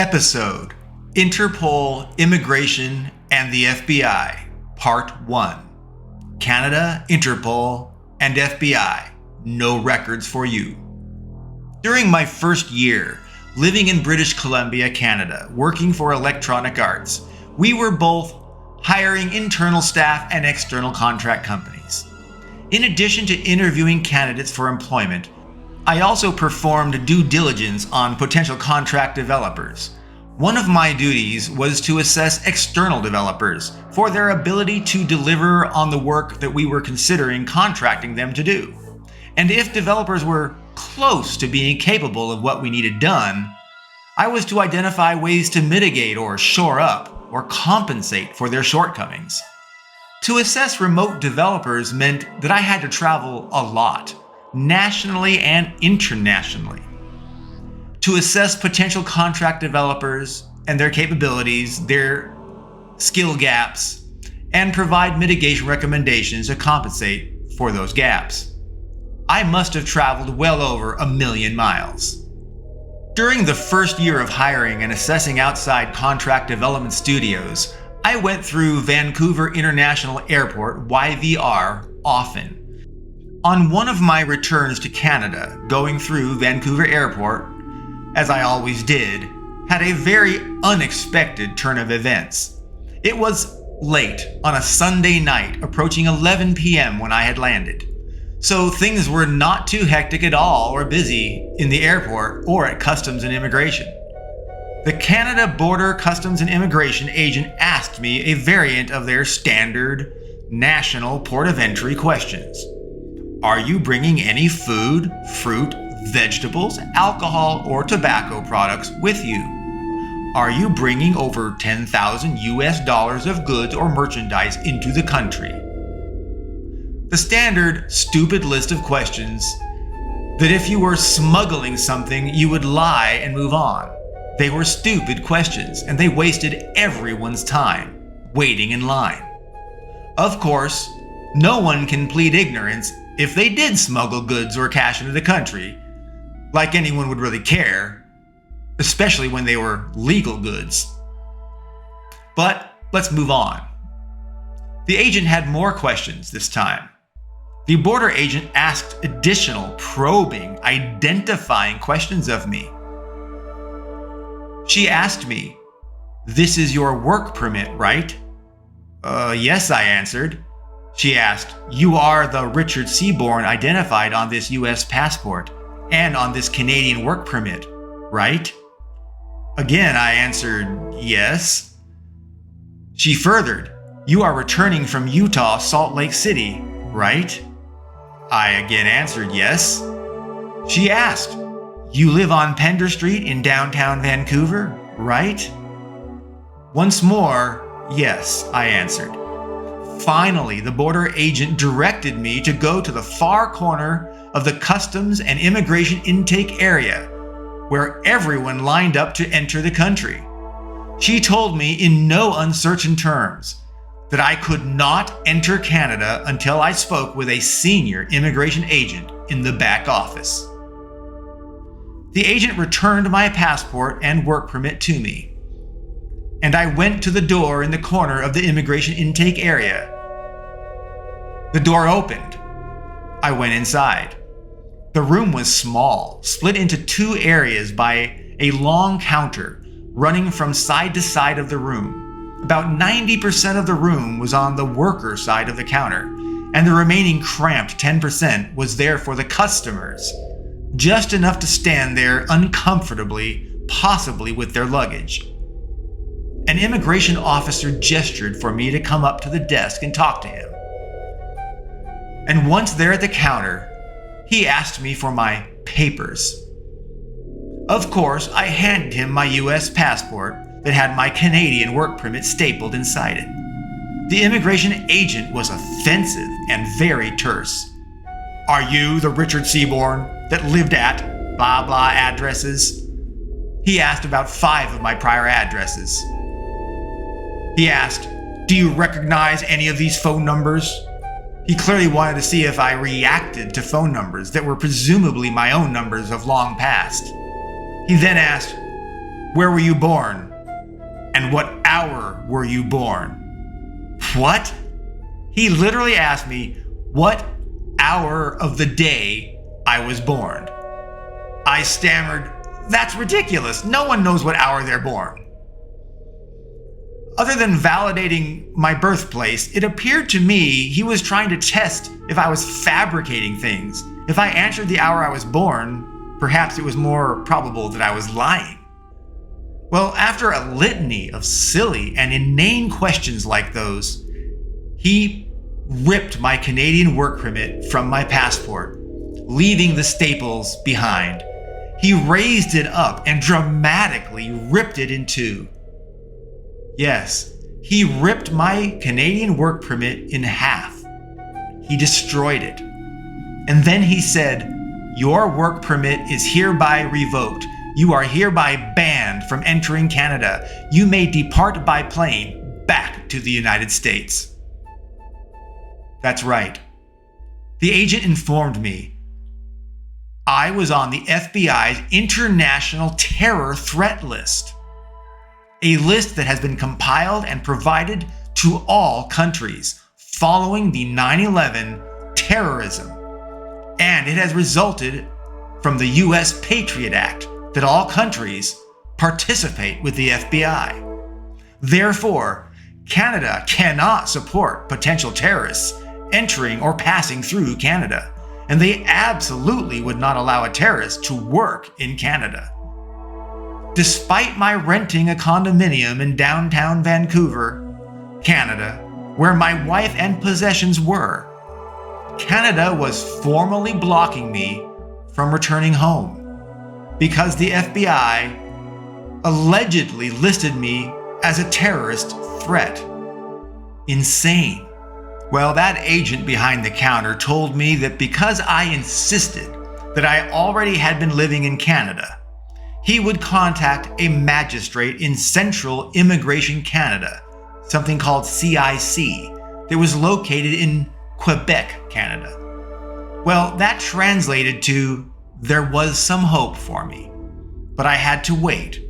Episode: Interpol, Immigration, and the FBI, Part 1. Canada, Interpol, and FBI. No records for you. During my first year living in British Columbia, Canada, working for Electronic Arts, we were both hiring internal staff and external contract companies. In addition to interviewing candidates for employment, I also performed due diligence on potential contract developers. One of my duties was to assess external developers for their ability to deliver on the work that we were considering contracting them to do. And if developers were close to being capable of what we needed done, I was to identify ways to mitigate or shore up or compensate for their shortcomings. To assess remote developers meant that I had to travel a lot, nationally and internationally. To assess potential contract developers and their capabilities, their skill gaps, and provide mitigation recommendations to compensate for those gaps. I must have traveled well over 1,000,000 miles. During the first year of hiring and assessing outside contract development studios, I went through Vancouver International Airport, YVR, often. On one of my returns to Canada, going through Vancouver Airport, as I always did, had a very unexpected turn of events. It was late on a Sunday night, approaching 11 p.m. when I had landed. So things were not too hectic at all or busy in the airport or at Customs and Immigration. The Canada Border Customs and Immigration agent asked me a variant of their standard national port of entry questions. Are you bringing any food, fruit, vegetables, alcohol, or tobacco products with you? Are you bringing over $10,000 of goods or merchandise into the country? The standard stupid list of questions that if you were smuggling something, you would lie and move on. They were stupid questions, and they wasted everyone's time waiting in line. Of course, no one can plead ignorance if they did smuggle goods or cash into the country, like anyone would really care, especially when they were legal goods. But let's move on. The agent had more questions this time. The border agent asked additional probing, identifying questions of me. She asked me, "This is your work permit, right?" Yes, I answered. She asked, "You are the Richard Seaborn identified on this US passport and on this Canadian work permit, right?" Again, I answered, "Yes." She furthered, "You are returning from Utah, Salt Lake City, right?" I again answered, "Yes." She asked, "You live on Pender Street in downtown Vancouver, right?" Once more, "Yes," I answered. Finally, the border agent directed me to go to the far corner of the Customs and Immigration intake area, where everyone lined up to enter the country. She told me in no uncertain terms that I could not enter Canada until I spoke with a senior immigration agent in the back office. The agent returned my passport and work permit to me, and I went to the door in the corner of the immigration intake area. The door opened. I went inside. The room was small, split into two areas by a long counter running from side to side of the room. About 90% of the room was on the worker side of the counter, and the remaining cramped 10% was there for the customers, just enough to stand there uncomfortably, possibly with their luggage. An immigration officer gestured for me to come up to the desk and talk to him. And once there at the counter, he asked me for my papers. Of course, I handed him my US passport that had my Canadian work permit stapled inside it. The immigration agent was offensive and very terse. "Are you the Richard Seaborn that lived at blah blah addresses?" He asked about 5 of my prior addresses. He asked, "Do you recognize any of these phone numbers?" He clearly wanted to see if I reacted to phone numbers that were presumably my own numbers of long past. He then asked, Where were you born? And what hour were you born? What? He literally asked me what hour of the day I was born. I stammered, "That's ridiculous. No one knows what hour they're born." Other than validating my birthplace, it appeared to me he was trying to test if I was fabricating things. If I answered the hour I was born, perhaps it was more probable that I was lying. Well, after a litany of silly and inane questions like those, he ripped my Canadian work permit from my passport, leaving the staples behind. He raised it up and dramatically ripped it in two. Yes, he ripped my Canadian work permit in half. He destroyed it. And then he said, "Your work permit is hereby revoked. You are hereby banned from entering Canada. You may depart by plane back to the United States." That's right. The agent informed me I was on the FBI's International Terror Threat List, a list that has been compiled and provided to all countries following the 9/11 terrorism, and it has resulted from the U.S. Patriot Act that all countries participate with the FBI. Therefore, Canada cannot support potential terrorists entering or passing through Canada, and they absolutely would not allow a terrorist to work in Canada. Despite my renting a condominium in downtown Vancouver, Canada, where my wife and possessions were, Canada was formally blocking me from returning home because the FBI allegedly listed me as a terrorist threat. Insane. Well, that agent behind the counter told me that because I insisted that I already had been living in Canada, he would contact a magistrate in Central Immigration Canada, something called CIC, that was located in Quebec, Canada. Well, that translated to there was some hope for me, but I had to wait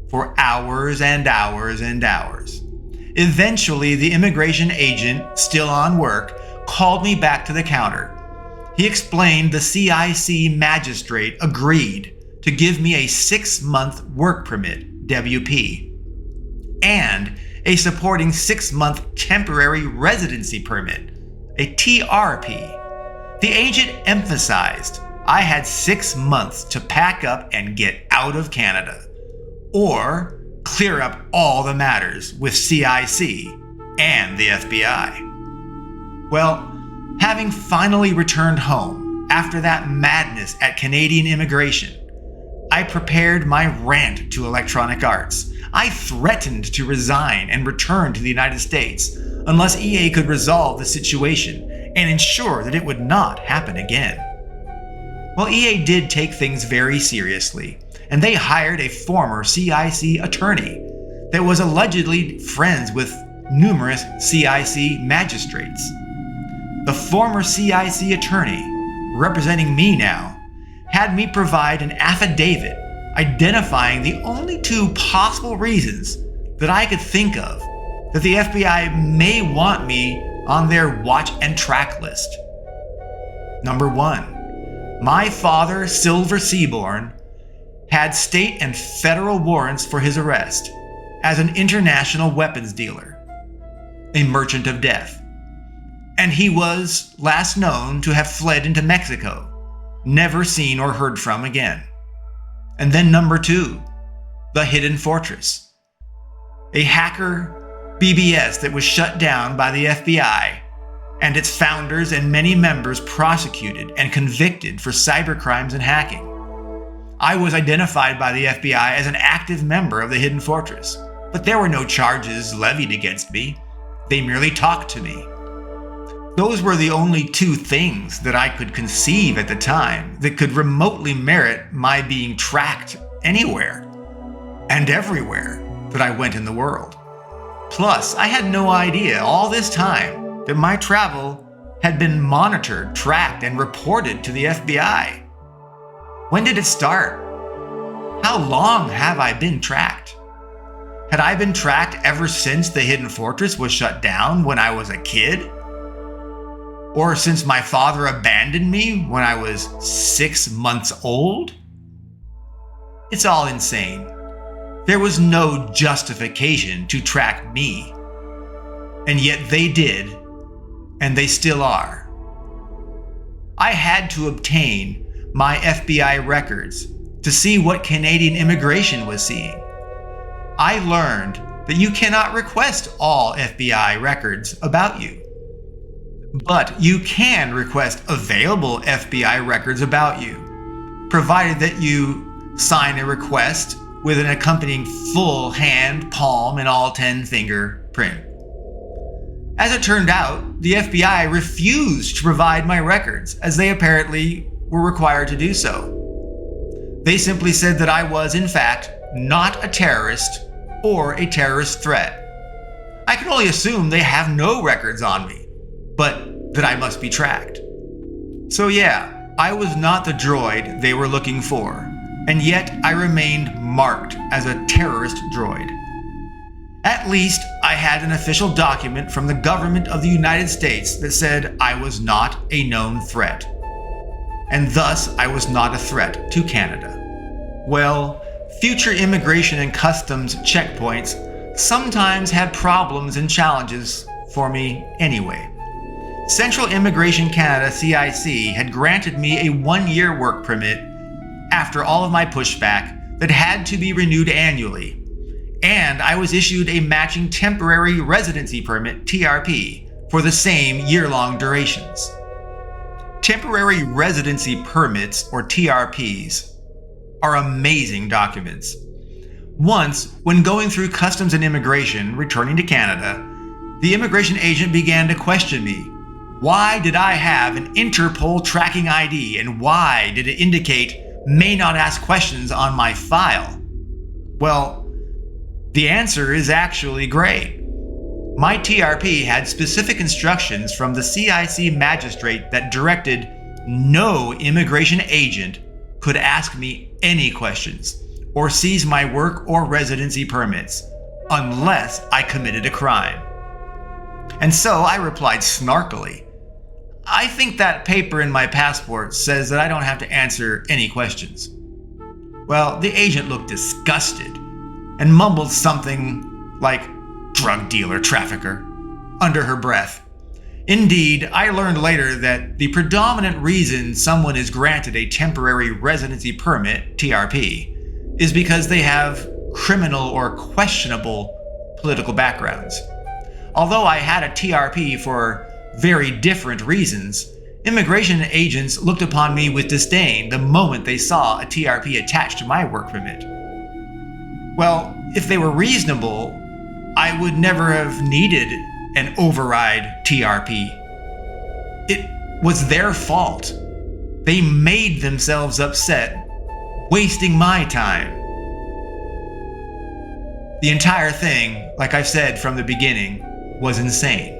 for hours and hours and hours. Eventually, the immigration agent, still on work, called me back to the counter. He explained the CIC magistrate agreed to give me a 6-month work permit, WP, and a supporting 6-month temporary residency permit, a TRP. The agent emphasized I had 6 months to pack up and get out of Canada, or clear up all the matters with CIC and the FBI. Well, having finally returned home after that madness at Canadian immigration, I prepared my rant to Electronic Arts. I threatened to resign and return to the United States unless EA could resolve the situation and ensure that it would not happen again. Well, EA did take things very seriously, and they hired a former CIC attorney that was allegedly friends with numerous CIC magistrates. The former CIC attorney, representing me now, had me provide an affidavit identifying the only 2 possible reasons that I could think of that the FBI may want me on their watch and track list. Number 1, my father, Silver Seaborn, had state and federal warrants for his arrest as an international weapons dealer, a merchant of death, and he was last known to have fled into Mexico, never seen or heard from again. And then number 2, the Hidden Fortress, a hacker BBS that was shut down by the FBI and its founders and many members prosecuted and convicted for cybercrimes and hacking. I was identified by the FBI as an active member of the Hidden Fortress, but there were no charges levied against me. They merely talked to me. Those were the only 2 things that I could conceive at the time that could remotely merit my being tracked anywhere and everywhere that I went in the world. Plus, I had no idea all this time that my travel had been monitored, tracked, and reported to the FBI. When did it start? How long have I been tracked? Had I been tracked ever since the Hidden Fortress was shut down when I was a kid? Or since my father abandoned me when I was 6 months old? It's all insane. There was no justification to track me. And yet they did, and they still are. I had to obtain my FBI records to see what Canadian immigration was seeing. I learned that you cannot request all FBI records about you. But you can request available FBI records about you, provided that you sign a request with an accompanying full hand, palm, and all 10 finger print. As it turned out, the FBI refused to provide my records, as they apparently were required to do so. They simply said that I was, in fact, not a terrorist or a terrorist threat. I can only assume they have no records on me, but that I must be tracked. So yeah, I was not the droid they were looking for, and yet I remained marked as a terrorist droid. At least I had an official document from the government of the United States that said I was not a known threat. And thus I was not a threat to Canada. Well, future immigration and customs checkpoints sometimes had problems and challenges for me anyway. Central Immigration Canada CIC had granted me a 1-year work permit after all of my pushback that had to be renewed annually. And I was issued a matching temporary residency permit, TRP, for the same year-long durations. Temporary residency permits, or TRPs, are amazing documents. Once, when going through customs and immigration, returning to Canada, the immigration agent began to question me. Why did I have an Interpol tracking ID, and why did it indicate may not ask questions on my file? Well, the answer is actually great. My TRP had specific instructions from the CIC magistrate that directed no immigration agent could ask me any questions or seize my work or residency permits unless I committed a crime. And so I replied snarkily, I think that paper in my passport says that I don't have to answer any questions. Well, the agent looked disgusted and mumbled something like drug dealer trafficker under her breath. Indeed, I learned later that the predominant reason someone is granted a temporary residency permit, TRP, is because they have criminal or questionable political backgrounds. Although I had a TRP for very different reasons, immigration agents looked upon me with disdain the moment they saw a TRP attached to my work permit. Well, if they were reasonable, I would never have needed an override TRP. It was their fault. They made themselves upset, wasting my time. The entire thing, like I've said from the beginning, was insane.